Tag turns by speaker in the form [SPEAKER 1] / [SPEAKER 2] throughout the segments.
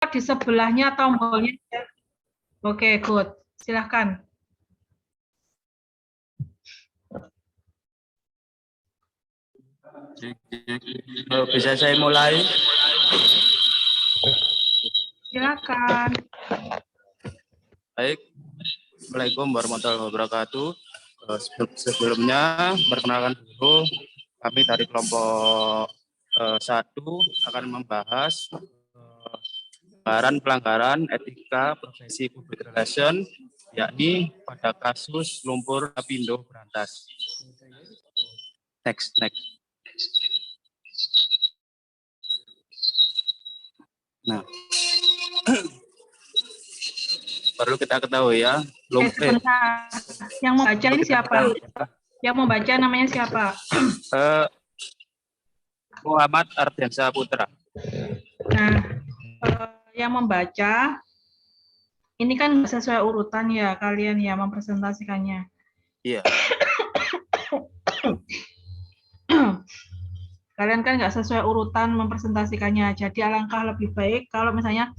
[SPEAKER 1] di sebelahnya tombolnya. Oke, good. Silahkan.
[SPEAKER 2] Bisa saya mulai?
[SPEAKER 1] Silakan.
[SPEAKER 2] Baik. Assalamualaikum warahmatullahi wabarakatuh. Sebelumnya, perkenalkan dulu, kami dari kelompok 1 akan membahas pelanggaran etika profesi public relation, yakni pada kasus lumpur Lapindo Brantas. Next. Nah, perlu kita ketahui ya,
[SPEAKER 1] sebentar. Yang membaca ini siapa? Yang membaca namanya siapa?
[SPEAKER 2] Muhammad Ardiansyah Putra.
[SPEAKER 1] Nah, yang membaca ini kan sesuai urutan ya kalian ya mempresentasikannya.
[SPEAKER 2] Iya.
[SPEAKER 1] Kalian kan nggak sesuai urutan mempresentasikannya. Jadi alangkah lebih baik kalau misalnya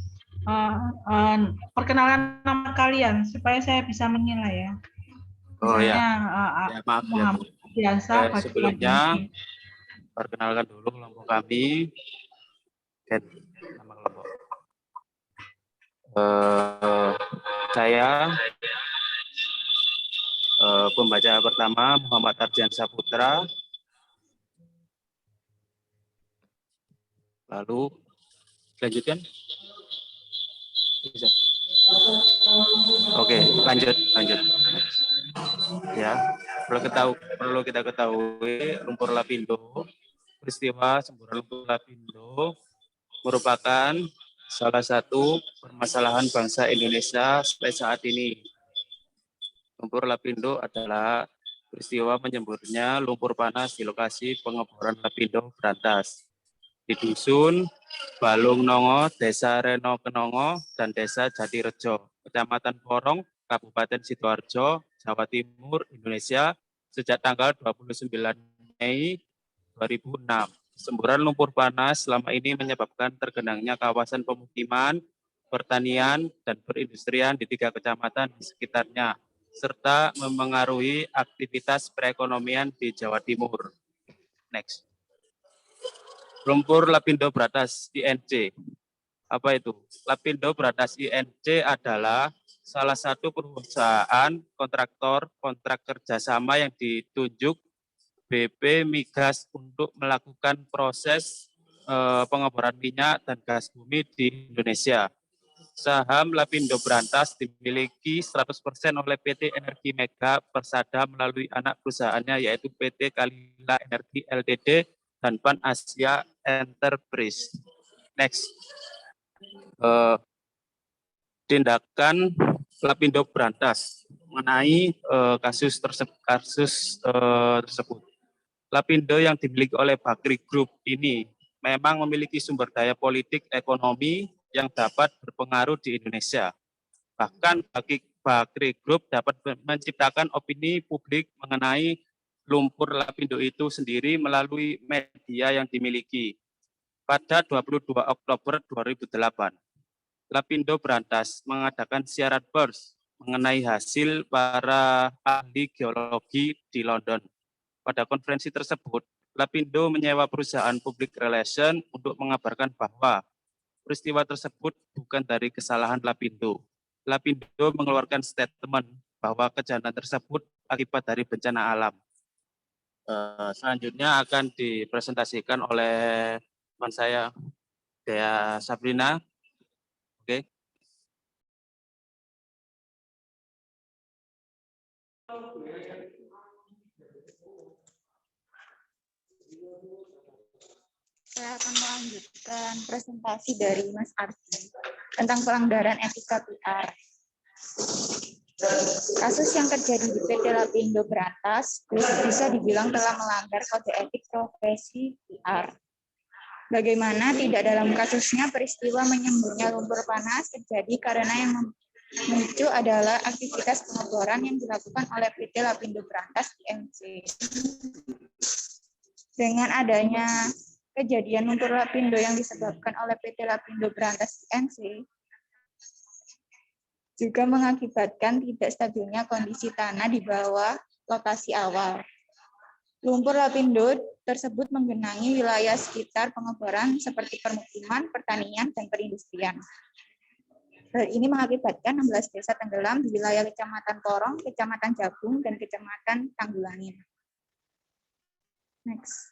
[SPEAKER 1] perkenalan nama kalian supaya saya bisa menilai ya. Misalnya
[SPEAKER 2] maaf
[SPEAKER 1] Muhammad Ardiansyah.
[SPEAKER 2] Sebelumnya perkenalkan dulu kelompok kami. Nama kelompok. Saya pembaca pertama Muhammad Ardiansyah Putra. Lalu lanjutkan. Bisa. Oke, lanjut. Ya, perlu kita ketahui lumpur Lapindo, peristiwa semburan lumpur Lapindo merupakan salah satu permasalahan bangsa Indonesia sampai saat ini. Lumpur Lapindo adalah peristiwa menyemburnya lumpur panas di lokasi pengeboran Lapindo Brantas di dusun Balung Nongo, Desa Reno Kenongo, dan Desa Jatirejo, Kecamatan Porong, Kabupaten Sidoarjo, Jawa Timur, Indonesia, sejak tanggal 29 Mei 2006. Semburan lumpur panas selama ini menyebabkan tergenangnya kawasan pemukiman, pertanian, dan perindustrian di 3 kecamatan di sekitarnya, serta memengaruhi aktivitas perekonomian di Jawa Timur. Next. Lumpur Lapindo Brantas INC. Apa itu? Lapindo Brantas INC adalah salah satu perusahaan kontrak kerjasama yang ditunjuk BP Migas untuk melakukan proses pengeboran minyak dan gas bumi di Indonesia. Saham Lapindo Brantas dimiliki 100% oleh PT Energi Mega Persada melalui anak perusahaannya yaitu PT Kalila Energi Ltd dan Pan Asia Enterprise. Next. Tindakan Lapindo Brantas mengenai kasus tersebut. Lapindo yang dimiliki oleh Bakri Group ini memang memiliki sumber daya politik ekonomi yang dapat berpengaruh di Indonesia. Bahkan Bakri Group dapat menciptakan opini publik mengenai lumpur Lapindo itu sendiri melalui media yang dimiliki. Pada 22 Oktober 2008, Lapindo Brantas mengadakan siaran pers mengenai hasil para ahli geologi di London. Pada konferensi tersebut, Lapindo menyewa perusahaan public relation untuk mengabarkan bahwa peristiwa tersebut bukan dari kesalahan Lapindo. Lapindo mengeluarkan statement bahwa kejahatan tersebut akibat dari bencana alam. Selanjutnya akan dipresentasikan oleh teman saya, Dea Sabrina. Oke.
[SPEAKER 3] Saya akan melanjutkan presentasi dari Mas Ardi tentang pelanggaran etika PR. Kasus yang terjadi di PT Lapindo Brantas bisa dibilang telah melanggar kode etik profesi PR. Bagaimana tidak dalam kasusnya peristiwa menyemburnya lumpur panas terjadi karena yang memicu adalah aktivitas pengeboran yang dilakukan oleh PT Lapindo Brantas IMC. Dengan adanya kejadian lumpur lapindo yang disebabkan oleh PT Lapindo Berantas INC juga mengakibatkan tidak stabilnya kondisi tanah di bawah lokasi awal. Lumpur lapindo tersebut menggenangi wilayah sekitar pengeboran seperti permukiman, pertanian, dan perindustrian. Hal ini mengakibatkan 16 desa tenggelam di wilayah Kecamatan Porong, Kecamatan Jabung, dan Kecamatan Tanggulangin. Next.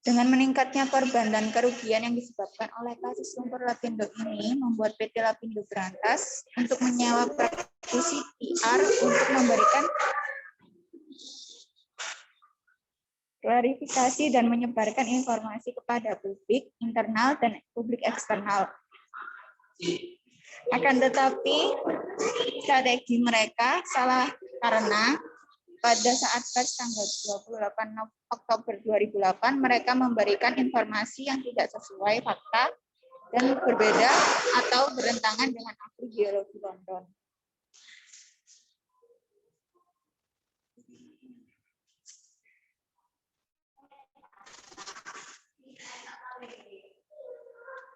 [SPEAKER 3] Dengan meningkatnya korban dan kerugian yang disebabkan oleh kasus lumpur lapindo ini, membuat PT Lapindo Berantas untuk menyewa praktisi PR untuk memberikan klarifikasi dan menyebarkan informasi kepada publik internal dan publik eksternal. Akan tetapi, strategi mereka salah karena pada saat pers tanggal 28 Oktober 2008, mereka memberikan informasi yang tidak sesuai fakta dan berbeda atau bertentangan dengan ahli geologi London.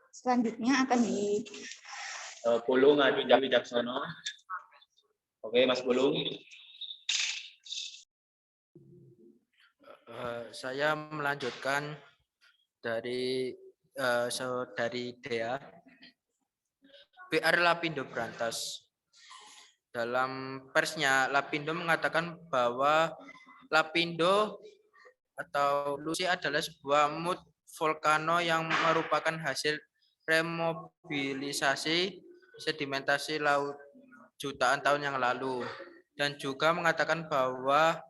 [SPEAKER 3] Selanjutnya akan di
[SPEAKER 2] Pulung Adi Wicaksono. Oke, Mas Pulung.
[SPEAKER 4] Saya melanjutkan dari saudari Dea. PR Lapindo Berantas. Dalam persnya, Lapindo mengatakan bahwa Lapindo atau Lusi adalah sebuah mud volcano yang merupakan hasil remobilisasi sedimentasi laut jutaan tahun yang lalu, dan juga mengatakan bahwa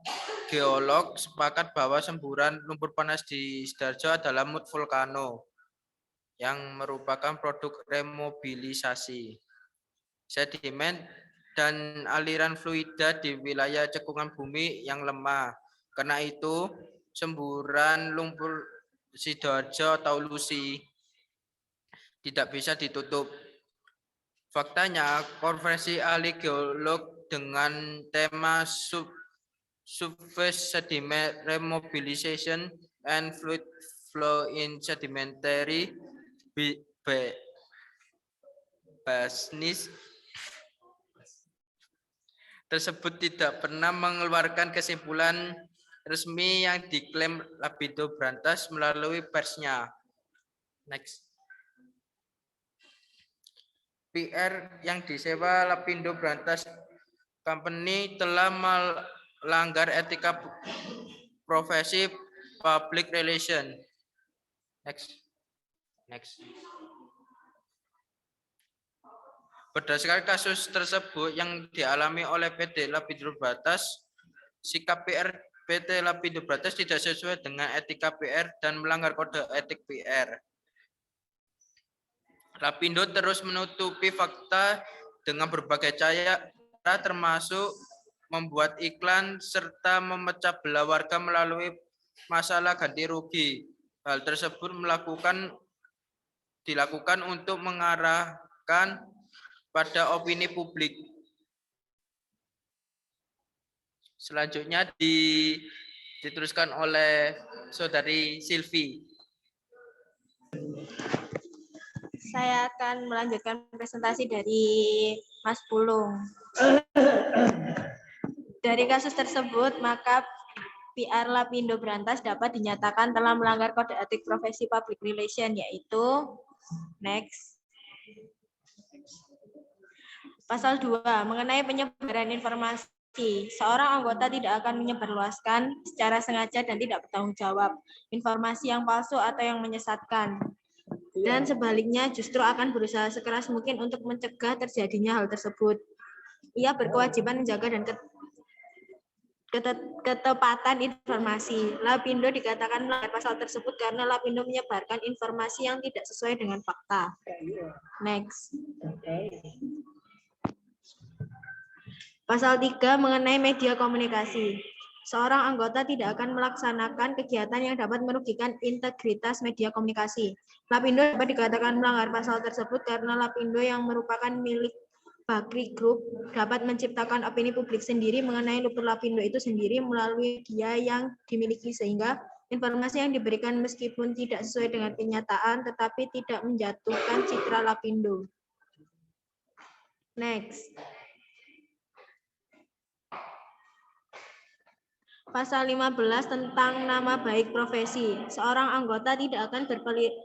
[SPEAKER 4] geolog sepakat bahwa semburan lumpur panas di Sidoarjo adalah mud volcano yang merupakan produk remobilisasi sedimen dan aliran fluida di wilayah cekungan bumi yang lemah. Karena itu, semburan lumpur Sidoarjo atau Lusi tidak bisa ditutup. Faktanya, konferensi ahli geolog dengan tema Surface Sediment Remobilization and Fluid Flow in Sedimentary Basins tersebut tidak pernah mengeluarkan kesimpulan resmi yang diklaim Lapindo Berantas melalui persnya. Next. PR yang disewa Lapindo Berantas Company telah melanggar etika profesi public relation. Next. Berdasarkan kasus tersebut yang dialami oleh PT Lapindo Berantas, sikap PR PT Lapindo Berantas tidak sesuai dengan etika PR dan melanggar kode etik PR. Lapindo terus menutupi fakta dengan berbagai cara, termasuk membuat iklan serta memecah belah warga melalui masalah ganti rugi. Hal tersebut dilakukan untuk mengarahkan pada opini publik. Selanjutnya diteruskan oleh saudari Silvi.
[SPEAKER 5] Saya akan melanjutkan presentasi dari Mas Pulung. Dari kasus tersebut, maka PR Lapindo Berantas dapat dinyatakan telah melanggar kode etik profesi public relation, yaitu next. Pasal 2, mengenai penyebaran informasi. Seorang anggota tidak akan menyebarluaskan secara sengaja dan tidak bertanggung jawab informasi yang palsu atau yang menyesatkan. Dan sebaliknya justru akan berusaha sekeras mungkin untuk mencegah terjadinya hal tersebut. Ia berkewajiban menjaga dan ketepatan informasi. Lapindo dikatakan melanggar pasal tersebut karena Lapindo menyebarkan informasi yang tidak sesuai dengan fakta. Next. Pasal 3 mengenai media komunikasi. Seorang anggota tidak akan melaksanakan kegiatan yang dapat merugikan integritas media komunikasi. Lapindo dapat dikatakan melanggar pasal tersebut karena Lapindo yang merupakan milik Bakri Group dapat menciptakan opini publik sendiri mengenai lumpur lapindo itu sendiri melalui media yang dimiliki, sehingga informasi yang diberikan meskipun tidak sesuai dengan kenyataan tetapi tidak menjatuhkan citra lapindo. Next. Pasal 15 tentang nama baik profesi. Seorang anggota tidak akan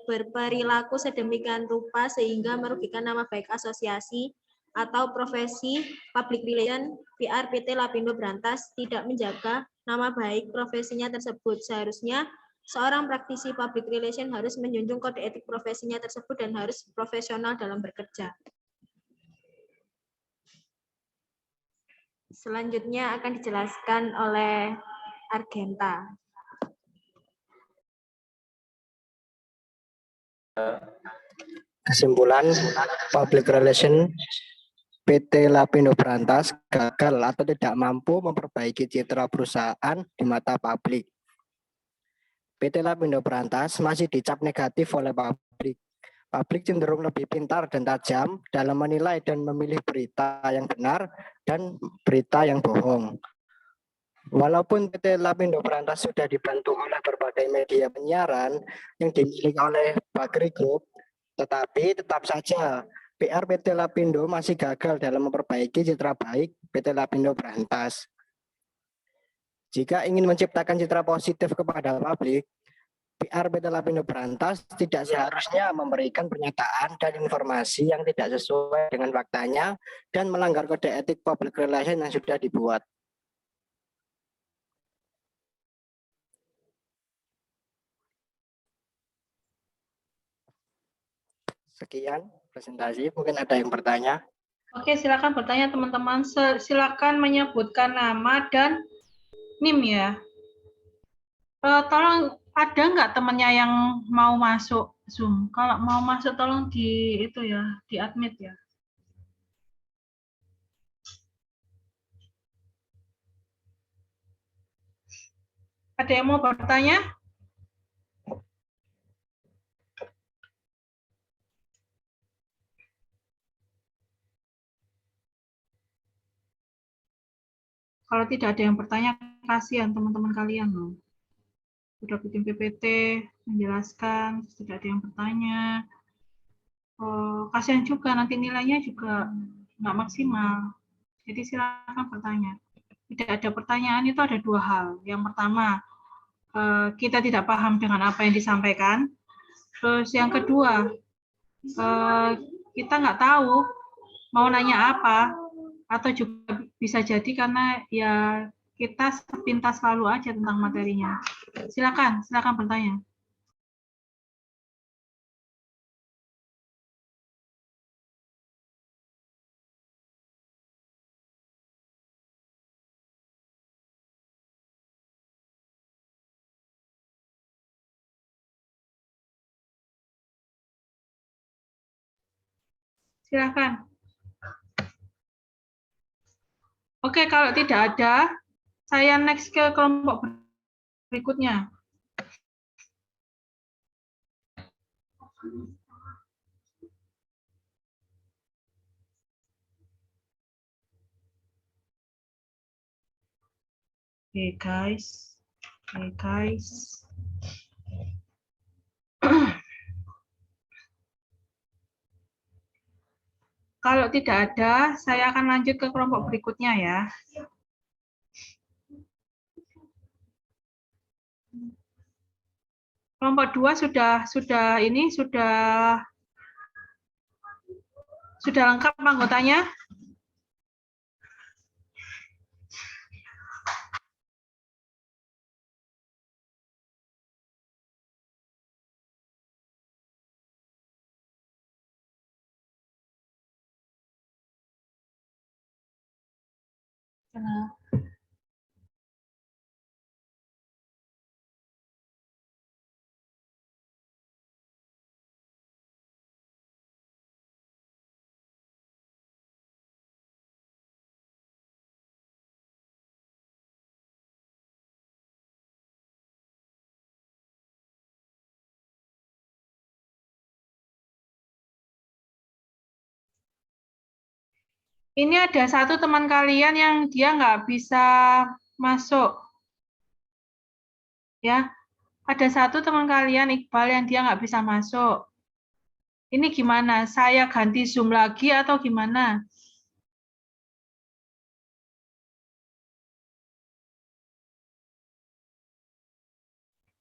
[SPEAKER 5] berperilaku sedemikian rupa sehingga merugikan nama baik asosiasi atau profesi public relation PR PT Lapindo Brantas tidak menjaga nama baik profesinya tersebut. Seharusnya seorang praktisi public relation harus menjunjung kode etik profesinya tersebut dan harus profesional dalam bekerja. Selanjutnya akan dijelaskan oleh Argenta.
[SPEAKER 6] Kesimpulan, public relation PT Lapindo Brantas gagal atau tidak mampu memperbaiki citra perusahaan di mata publik. PT Lapindo Brantas masih dicap negatif oleh publik. Publik cenderung lebih pintar dan tajam dalam menilai dan memilih berita yang benar dan berita yang bohong. Walaupun PT Lapindo Brantas sudah dibantu oleh berbagai media penyiaran yang dimiliki oleh Bakri Group, tetapi tetap saja PR PT Lapindo masih gagal dalam memperbaiki citra baik PT Lapindo Brantas. Jika ingin menciptakan citra positif kepada publik, PR PT Lapindo Brantas tidak seharusnya memberikan pernyataan dan informasi yang tidak sesuai dengan faktanya dan melanggar kode etik public relation yang sudah dibuat. Sekian presentasi, mungkin ada yang bertanya.
[SPEAKER 1] Oke, silakan bertanya teman-teman. Silakan menyebutkan nama dan NIM ya. Tolong ada nggak temannya yang mau masuk Zoom? Kalau mau masuk tolong di itu ya, di admit ya. Ada yang mau bertanya? Kalau tidak ada yang bertanya, kasihan teman-teman kalian loh. Sudah bikin PPT, menjelaskan, tidak ada yang bertanya. Kasihan juga, nanti nilainya juga nggak maksimal. Jadi silakan bertanya. Tidak ada pertanyaan itu ada dua hal. Yang pertama, kita tidak paham dengan apa yang disampaikan. Terus yang kedua, kita nggak tahu mau nanya apa, atau juga bisa jadi karena ya kita sepintas lalu aja tentang materinya. Silakan bertanya. Silakan. Oke, kalau tidak ada, saya next ke kelompok berikutnya. Oke, guys. Kalau tidak ada, saya akan lanjut ke kelompok berikutnya ya. Kelompok 2 sudah lengkap anggotanya? Ini ada satu teman kalian yang dia nggak bisa masuk. Ya, ada satu teman kalian, Iqbal, yang dia nggak bisa masuk. Ini gimana? Saya ganti Zoom lagi atau gimana?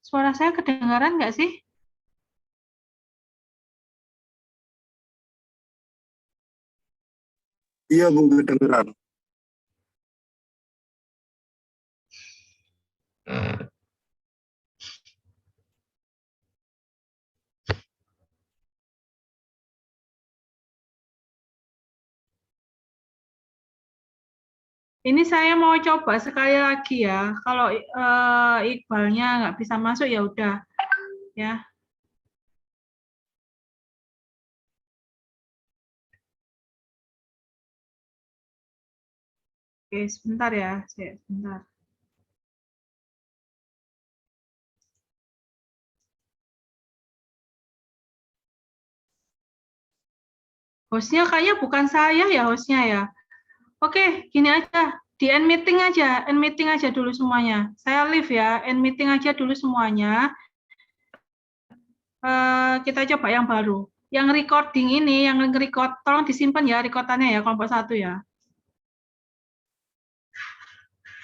[SPEAKER 1] Suara saya kedengaran nggak sih?
[SPEAKER 7] Iya, Bu, kedengeran.
[SPEAKER 1] Ini saya mau coba sekali lagi ya. Kalau Iqbalnya nggak bisa masuk ya udah, ya. Oke, sebentar ya, sebentar. Hostnya kayaknya bukan saya ya hostnya ya. Oke, gini aja, di end meeting aja dulu semuanya. Saya leave ya, end meeting aja dulu semuanya. Kita coba yang baru. Yang recording ini, yang record, tolong disimpan ya rekordannya ya, kelompok 1 ya.